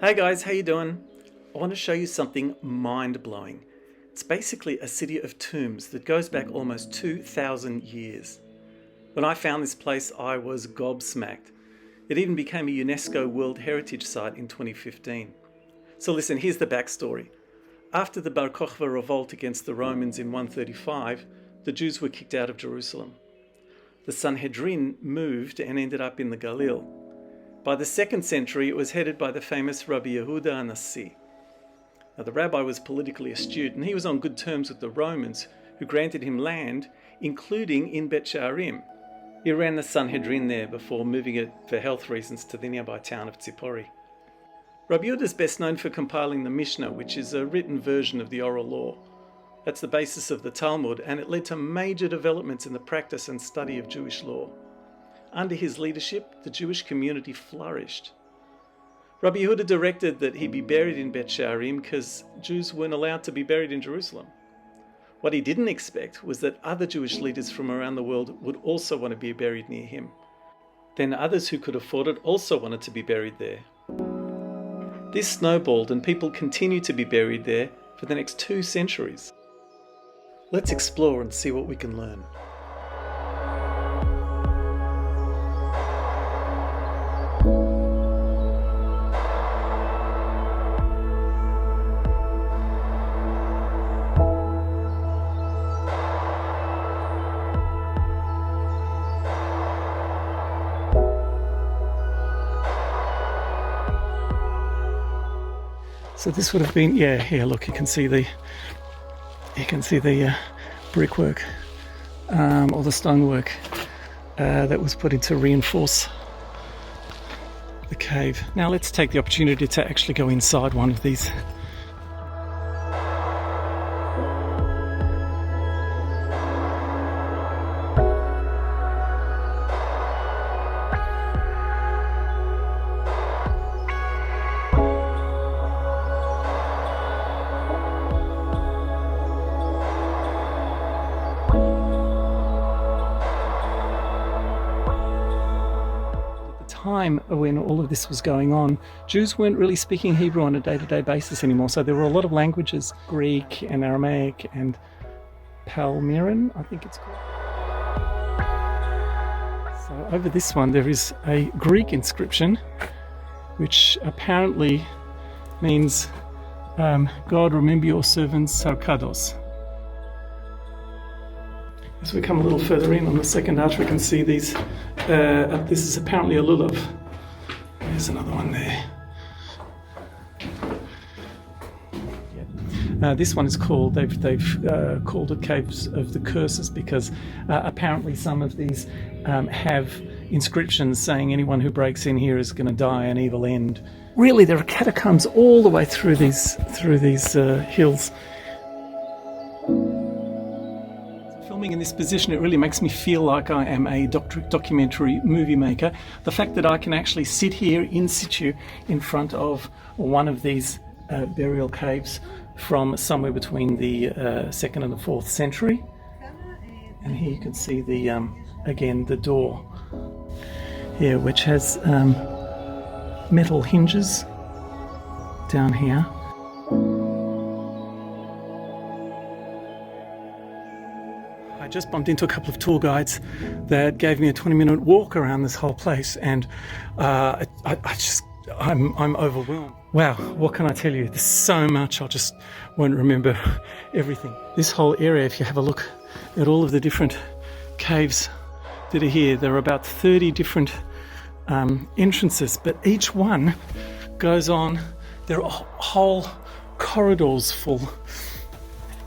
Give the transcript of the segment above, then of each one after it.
Hey guys, how you doing? I want to show you something mind-blowing. It's basically a city of tombs that goes back almost 2,000 years. When I found this place, I was gobsmacked. It even became a UNESCO World Heritage Site in 2015. So listen, here's the backstory. After the Bar Kokhba revolt against the Romans in 135, the Jews were kicked out of Jerusalem. The Sanhedrin moved and ended up in the Galil. By the 2nd century, it was headed by the famous Rabbi Yehuda Hanassi. Now, the rabbi was politically astute, and he was on good terms with the Romans, who granted him land, including in Bet Shearim. He ran the Sanhedrin there before moving it for health reasons to the nearby town of Tzipori. Rabbi Yehuda is best known for compiling the Mishnah, which is a written version of the oral law. That's the basis of the Talmud, and it led to major developments in the practice and study of Jewish law. Under his leadership, the Jewish community flourished. Rabbi Yehuda directed that he be buried in Bet Shearim because Jews weren't allowed to be buried in Jerusalem. What he didn't expect was that other Jewish leaders from around the world would also want to be buried near him. Then others who could afford it also wanted to be buried there. This snowballed, and people continued to be buried there for the next 2 centuries. Let's explore and see what we can learn. So this would have been, here, look, you can see the brickwork or the stonework that was put in to reinforce the cave. Now let's take the opportunity to actually go inside one of these. Time when all of this was going on, Jews weren't really speaking Hebrew on a day-to-day basis anymore, so there were a lot of languages, Greek and Aramaic and Palmyran, I think it's called. So over this one there is a Greek inscription which apparently means God, remember your servants Sarkados. As we come a little further in on the second arch, we can see these. This is apparently a lulav. There's another one there. This one is called. They've called it Caves of the Curses because apparently some of these have inscriptions saying anyone who breaks in here is going to die an evil end. Really, there are catacombs all the way through these hills. In this position, it really makes me feel like I am a documentary movie maker. The fact that I can actually sit here in situ in front of one of these burial caves from somewhere between the 2nd and the 4th century. And here you can see again the door here, which has metal hinges down here. I just bumped into a couple of tour guides that gave me a 20-minute walk around this whole place, and I'm overwhelmed. Wow, what can I tell you? There's so much, I just won't remember everything. This whole area, if you have a look at all of the different caves that are here, there are about 30 different entrances, but each one goes on. There are whole corridors full,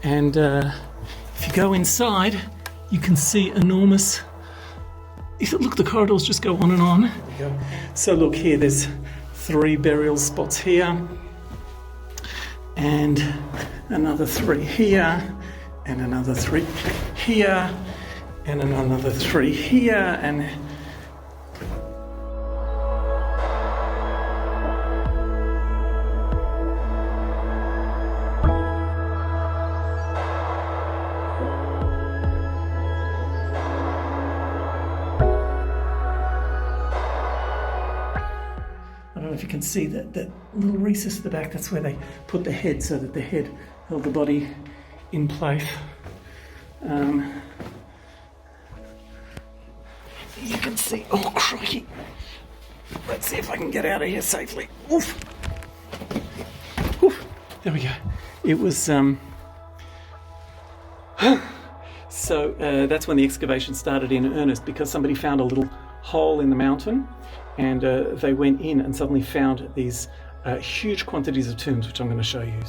and if you go inside, you can see enormous. Look, the corridors just go on and on. There we go. So look here, there's 3 burial spots here, and another 3 here, and another 3 here, and another 3 here, and know if you can see that little recess at the back. That's where they put the head, so that the head held the body in place. You can see, oh crikey. Let's see if I can get out of here safely. Oof. Oof. There we go. It was, so that's when the excavation started in earnest, because somebody found a little hole in the mountain, and they went in and suddenly found these huge quantities of tombs, which I'm going to show you.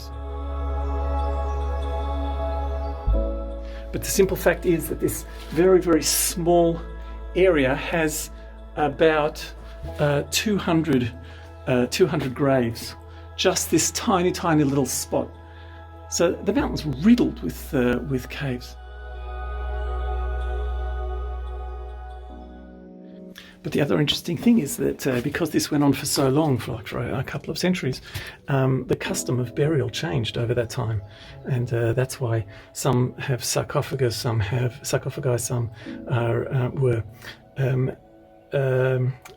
But the simple fact is that this very, very small area has about 200 graves, just this tiny, tiny little spot. So the mountain's riddled with caves. But the other interesting thing is that because this went on for so long, for a couple of centuries, the custom of burial changed over that time. And that's why some have sarcophagi, some were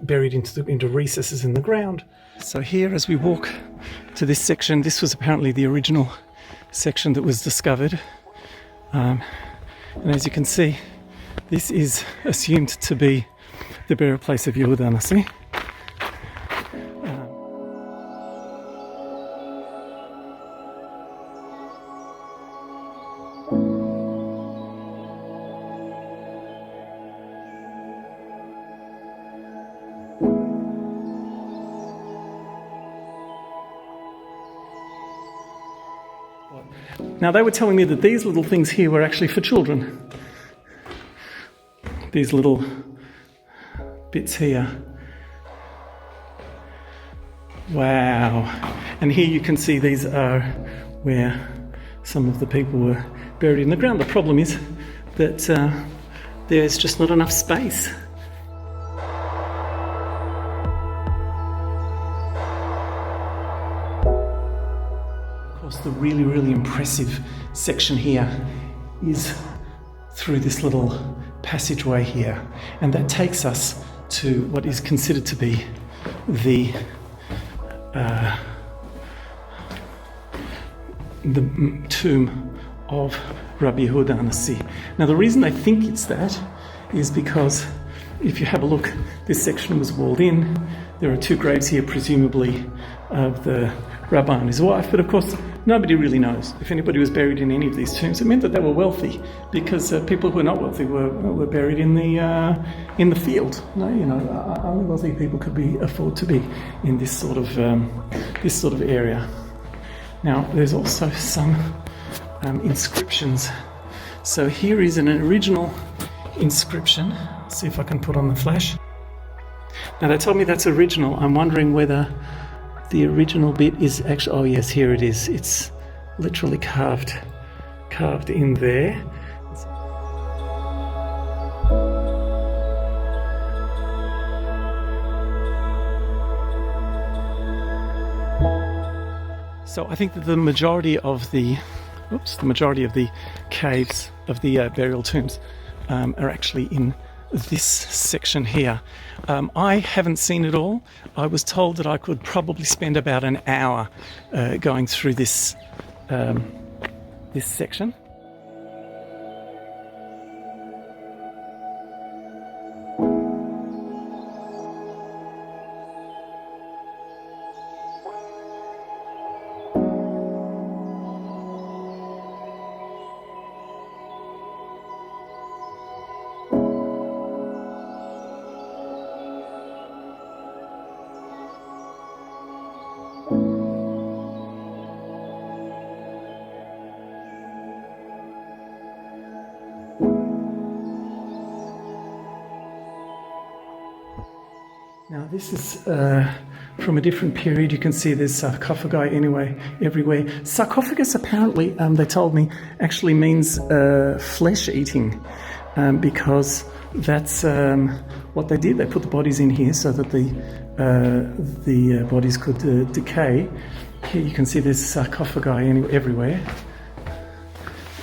buried into recesses in the ground. So here, as we walk to this section, this was apparently the original section that was discovered. And as you can see, this is assumed to be the burial place of Yehuda Hanassi. Now, they were telling me that these little things here were actually for children. These little bits here. Wow. And here you can see these are where some of the people were buried in the ground. The problem is that there's just not enough space. The really, really impressive section here is through this little passageway here, and that takes us to what is considered to be the tomb of Rabbi Yehuda Hanassi. Now, the reason I think it's that is because if you have a look, this section was walled in. There are two graves here, presumably of the rabbi and his wife, but of course nobody really knows if anybody was buried in any of these tombs. It meant that they were wealthy, because people who were not wealthy were buried in the field. Only wealthy people could afford to be in this sort of area. Now, there's also some inscriptions. So here is an original inscription. Let's see if I can put on the flash. Now, they told me that's original. I'm wondering whether the original bit is actually, oh yes, here it is. It's literally carved in there. So I think that the majority of the caves of the burial tombs are actually in this section here. I haven't seen it all. I was told that I could probably spend about an hour going through this section. Now this is from a different period. You can see there's sarcophagi everywhere. Sarcophagus, apparently, they told me, actually means flesh eating, because that's what they did. They put the bodies in here so that the bodies could decay. Here you can see there's sarcophagi everywhere,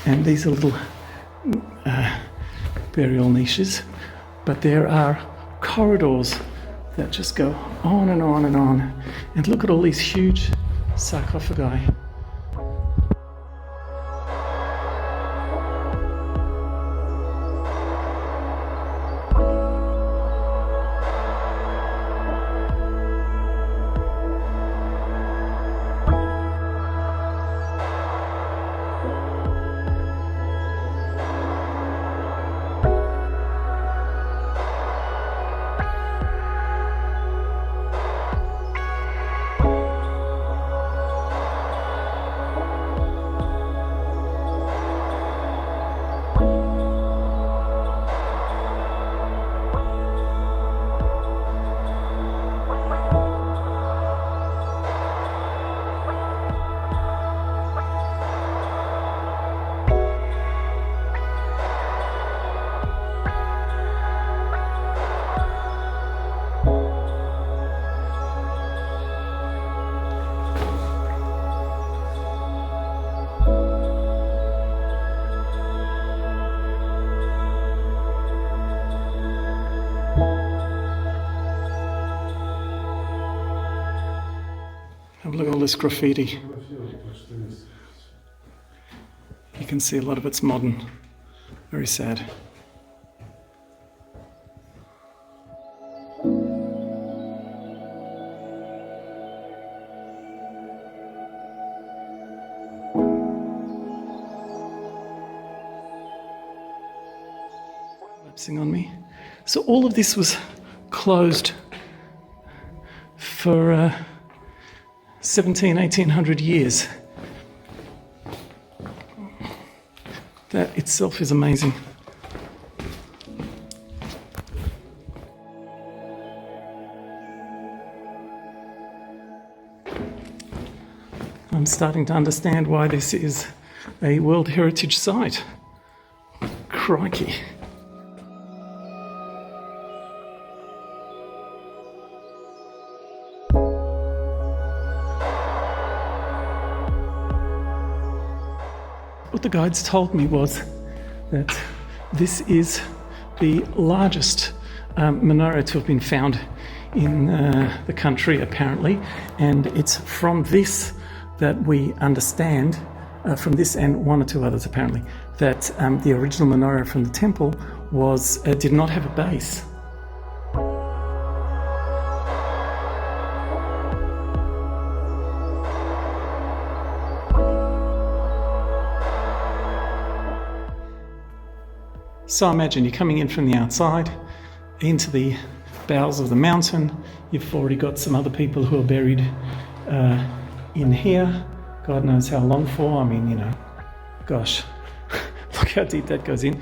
and these are little burial niches. But there are corridors that just go on and on and on. And look at all these huge sarcophagi. Look at all this graffiti. You can see a lot of it's modern. Very sad. Collapsing on me. So all of this was closed for 1800 years. That itself is amazing. I'm starting to understand why this is a World Heritage Site. Crikey. What the guides told me was that this is the largest menorah to have been found in the country, apparently, and it's from this that we understand, from this and one or two others apparently, that the original menorah from the temple was did not have a base. So imagine you're coming in from the outside into the bowels of the mountain. You've already got some other people who are buried in here. God knows how long for. I mean, you know, gosh, look how deep that goes in.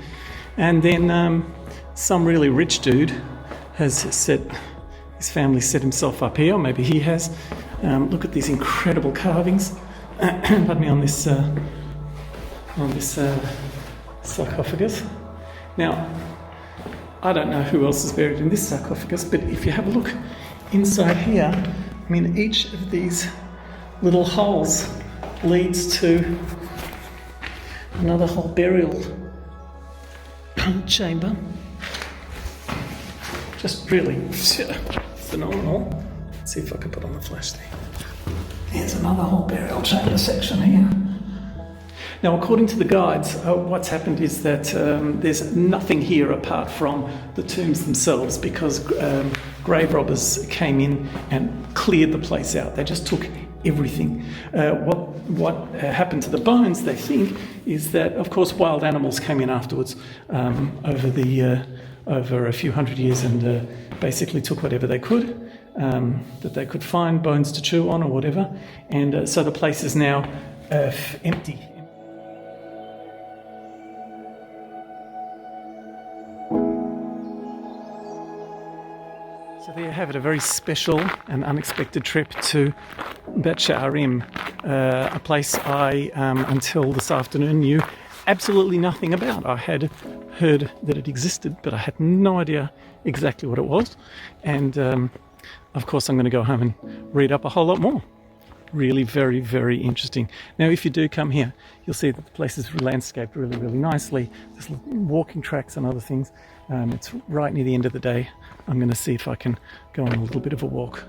And then some really rich dude has set, his family set himself up here, or maybe he has. Look at these incredible carvings. Pardon me, on this sarcophagus. Now, I don't know who else is buried in this sarcophagus, but if you have a look inside here, I mean, each of these little holes leads to another whole burial chamber. Just really phenomenal. Let's see if I can put on the flash there. Here's another whole burial chamber section here. Now, according to the guides, what's happened is that there's nothing here apart from the tombs themselves, because grave robbers came in and cleared the place out. They just took everything. What happened to the bones, they think, is that, of course, wild animals came in afterwards over a few hundred years and basically took whatever they could, that they could find, bones to chew on or whatever. And so the place is now empty. So there you have it, a very special and unexpected trip to Bet Shearim, a place I, until this afternoon, knew absolutely nothing about. I had heard that it existed, but I had no idea exactly what it was. And of course, I'm going to go home and read up a whole lot more. Really very, very interesting. Now, if you do come here, you'll see that the place is landscaped really, really nicely. There's walking tracks and other things. It's right near the end of the day. I'm going to see if I can go on a little bit of a walk.